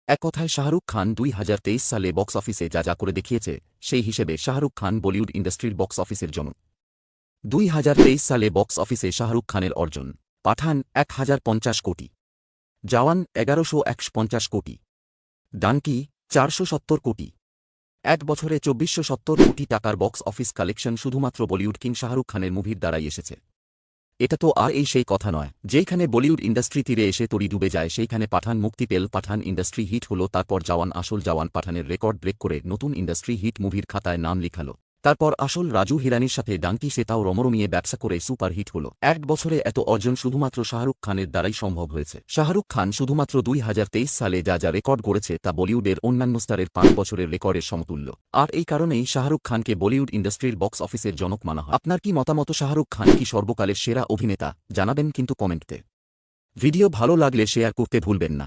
এক কথায় শাহরুখ খান 2023 সালে বক্স অফিসে যা যা করে দেখিয়েছে, সেই হিসেবে শাহরুখ খান বলিউড ইন্ডাস্ট্রির বক্স অফিসের জনক। 2023 সালে বক্স অফিসে শাহরুখ খানের অর্জন: পাঠান 1050 কোটি, জওয়ান 1150 কোটি, ডানকি 470 কোটি। এক বছরে 2470 কোটি টাকার বক্স অফিস কালেকশন শুধুমাত্র বলিউড কিং শাহরুখ খানের মুভির দ্বারাই এসেছে। এটা তো আর এই সেই কথা নয়, যেইখানে বলিউড ইন্ডাস্ট্রি তীরে এসে তড়ি ডুবে যায় সেইখানে পাঠান মুক্তি পেল, পাঠান ইন্ডাস্ট্রি হিট হল, তারপর জওয়ান আসল জওয়ান পাঠানের রেকর্ড ব্রেক করে নতুন ইন্ডাস্ট্রি হিট মুভির খাতায় নাম লিখালো, তারপর আসল রাজু হিরানির সাথে ডাঙ্কি সেটাও রমরমিয়ে ব্যবসা করে সুপার হিট হল। এক বছরে এত অর্জন শুধুমাত্র শাহরুখ খানের দ্বারাই সম্ভব হয়েছে। শাহরুখ খান শুধুমাত্র 2023 সালে যা যা রেকর্ড গড়েছে তা বলিউডের অন্যান্য স্টারের 5 বছরের রেকর্ডের সমতুল্য। আর এই কারণেই শাহরুখ খানকে বলিউড ইন্ডাস্ট্রির বক্স অফিসের জনক মানা হয়। আপনার কি মতামত? শাহরুখ খান কি সর্বকালের সেরা অভিনেতা? জানাবেন কিন্তু কমেন্টে। ভিডিও ভালো লাগলে শেয়ার করতে ভুলবেন না।